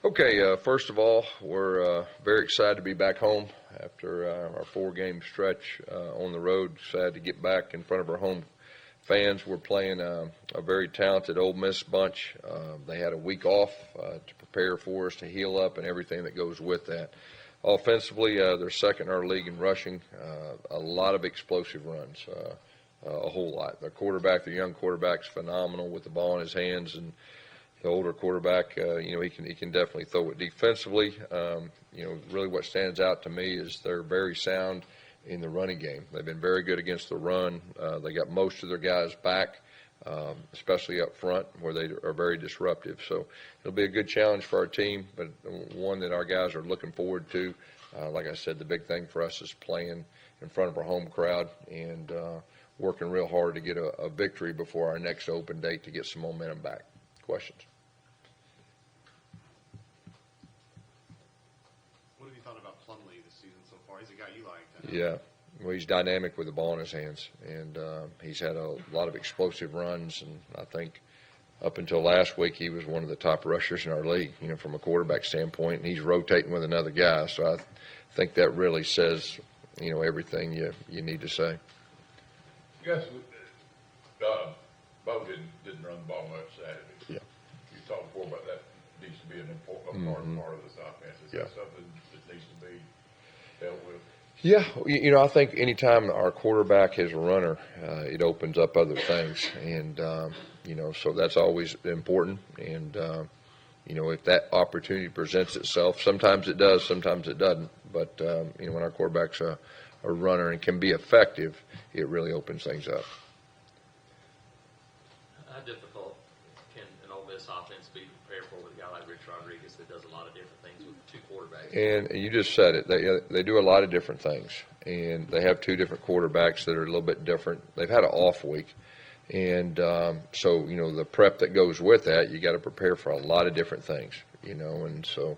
Okay, first of all, we're very excited to be back home after our 4-game stretch on the road. Sad to get back in front of our home fans. We're playing a very talented Ole Miss bunch. They had a week off to prepare for us, to heal up, and everything that goes with that. Offensively, they're second in our league in rushing. A lot of explosive runs, a whole lot. Their quarterback, their young quarterback's phenomenal with the ball in his hands, and the older quarterback, he can definitely throw it defensively. Really what stands out to me is they're very sound in the running game. They've been very good against the run. They got most of their guys back, especially up front where they are very disruptive. So it'll be a good challenge for our team, but one that our guys are looking forward to. Like I said, the big thing for us is playing in front of our home crowd and working real hard to get a victory before our next open date to get some momentum back. Questions? What have you thought about Plumlee this season so far? He's a guy you like. Yeah. Well, he's dynamic with the ball in his hands, and he's had a lot of explosive runs, and I think up until last week he was one of the top rushers in our league, from a quarterback standpoint, and he's rotating with another guy. So I think that really says, everything you need to say. Gus, Bo didn't run the ball much Saturday. Yeah. You talked before about that needs to be an important part of this offense. Is that something that needs to be dealt with? Yeah, I think anytime our quarterback is a runner, it opens up other things, and so that's always important. And if that opportunity presents itself, sometimes it does, sometimes it doesn't. But when our quarterback's a runner and can be effective, it really opens things up. How difficult can an Ole Miss offense be prepared for with a guy like Rich Rodriguez that does a lot of different things with 2 quarterbacks? And you just said it. They do a lot of different things, and they have 2 different quarterbacks that are a little bit different. They've had an off week, and so the prep that goes with that, you got to prepare for a lot of different things, and so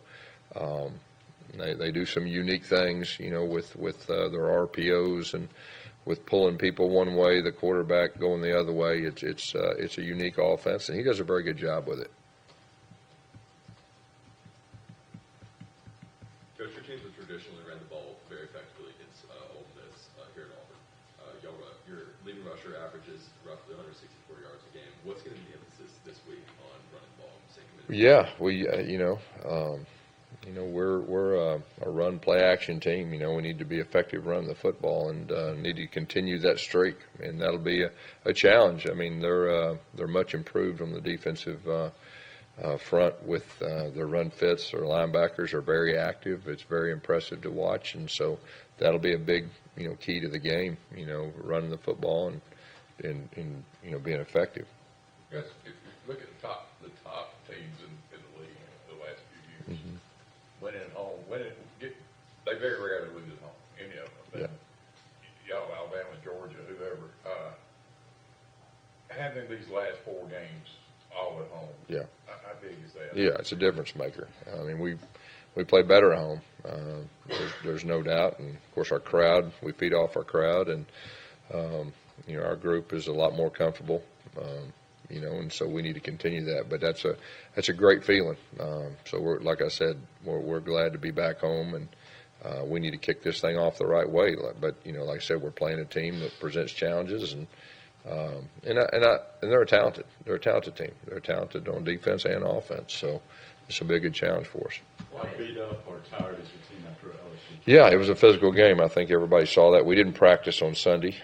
they do some unique things, with their RPOs and with pulling people one way, the quarterback going the other way. It's a unique offense, and he does a very good job with it. Coach, your teams have traditionally ran the ball very effectively against Ole Miss here at Auburn. Your leading rusher averages roughly 164 yards a game. What's going to be the emphasis this week on running the ball? Yeah, we're a run play action team. We need to be effective running the football and need to continue that streak, and that'll be a challenge. I mean, they're much improved on the defensive front with their run fits. Their linebackers are very active. It's very impressive to watch, and so that'll be a big key to the game. Running the football and being effective. Yes, if you look at the top teams in the league the last few years, winning at home, they very rarely lose at home. Any of them, Alabama, Georgia, whoever. Having these last 4 games all at home, how big is that? Yeah, it's a difference maker. I mean, we play better at home. There's no doubt, and of course our crowd, we feed off our crowd, and our group is a lot more comfortable. And so we need to continue that. But that's a great feeling. So like I said, we're glad to be back home, and we need to kick this thing off the right way. But like I said, we're playing a team that presents challenges, and they're talented. They're a talented team. They're talented on defense and offense. So this will be a good challenge for us. How beat up or tired is your team after LSU? Yeah, it was a physical game. I think everybody saw that. We didn't practice on Sunday,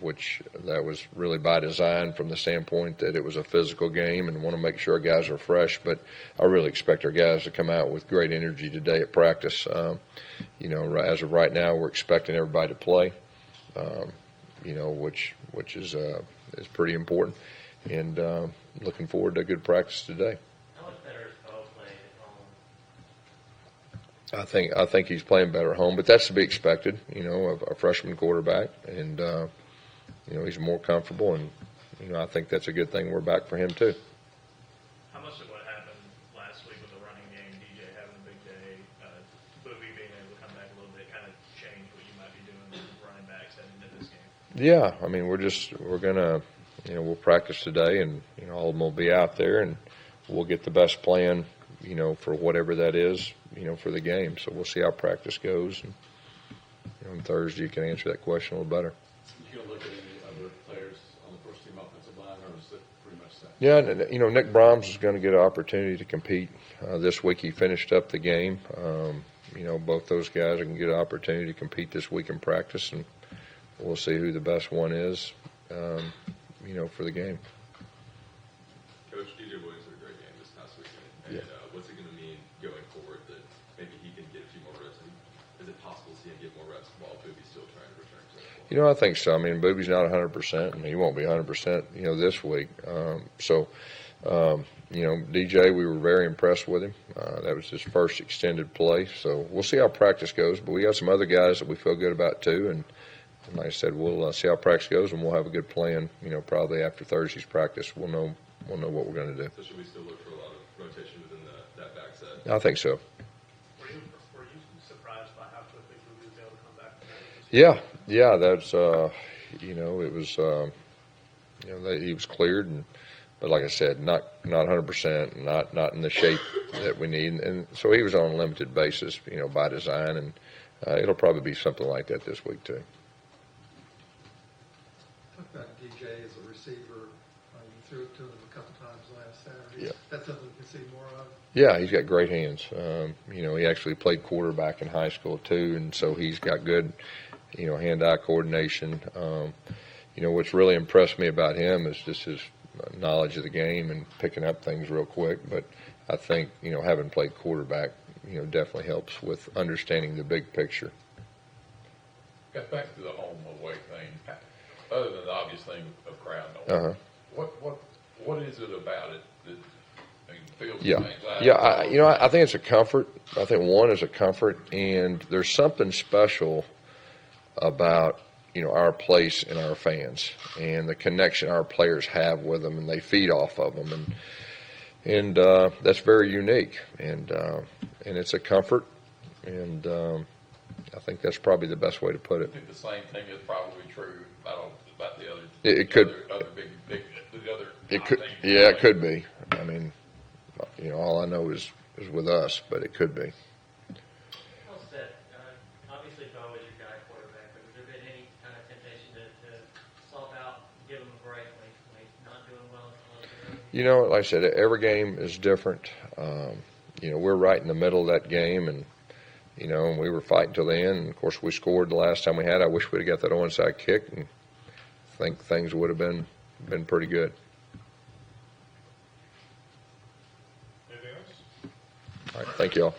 which that was really by design from the standpoint that it was a physical game and want to make sure our guys are fresh. But I really expect our guys to come out with great energy today at practice. As of right now, we're expecting everybody to play, which is pretty important. And looking forward to a good practice today. I think he's playing better at home, but that's to be expected, a freshman quarterback, and he's more comfortable, and I think that's a good thing. We're back for him too. How much of what happened last week with the running game, DJ having a big day, Boobie being able to come back a little bit, kind of change what you might be doing with running backs heading into this game? Yeah, I mean, we're gonna, we'll practice today, and all of them will be out there, and we'll get the best plan, for whatever that is, for the game. So we'll see how practice goes. And on Thursday, you can answer that question a little better. You gonna look at any other players on the first team offensive line, or is it pretty much set? Yeah, Nick Brahms is going to get an opportunity to compete this week. He finished up the game. Both those guys are going to get an opportunity to compete this week in practice, and we'll see who the best one is, for the game. Coach, DJ Williams had a great game this past weekend. And what's it going to mean going forward that maybe he can get a few more reps? Is it possible to see him get more reps while Booby's still trying to return to that? I think so. I mean, Booby's not 100%, and he won't be 100%, this week. DJ, we were very impressed with him. That was his first extended play. So we'll see how practice goes. But we got some other guys that we feel good about too. And like I said, we'll see how practice goes, and we'll have a good plan. Probably after Thursday's practice, we'll know what we're going to do. So should we still look for a lot of rotation within that back set? I think so. Were you surprised by how quickly Booby was able to come back? Yeah. That's it was he was cleared, but like I said, not 100%, not in the shape that we need, and so he was on a limited basis, by design, and it'll probably be something like that this week too. Talk about DJ as a receiver. You threw it to him a couple times last Saturday. Yeah. That's something we can see more of. Yeah, he's got great hands. He actually played quarterback in high school too, and so he's got good, hand-eye coordination. What's really impressed me about him is just his knowledge of the game and picking up things real quick. But I think, having played quarterback, definitely helps with understanding the big picture. Got back to the home away thing. Other than the obvious thing of crowd noise, what is it about it that feels anxiety? Yeah, I think it's a comfort. I think one is a comfort, and there's something special about our place and our fans and the connection our players have with them, and they feed off of them, and that's very unique, and it's a comfort, and I think that's probably the best way to put it. I think the same thing is probably true about the other. It could. Other big the other. It could. Yeah, it could be. I mean, all I know is with us, but it could be. How's that? Obviously, Bo is your guy quarterback, but has there been any kind of temptation to swap out, give him a break when he's not doing well? Like I said, every game is different. We're right in the middle of that game, and and we were fighting till the end. And of course, we scored the last time we had. I wish we'd have got that onside kick, and I think things would have been pretty good. Anything else? All right, thank you all.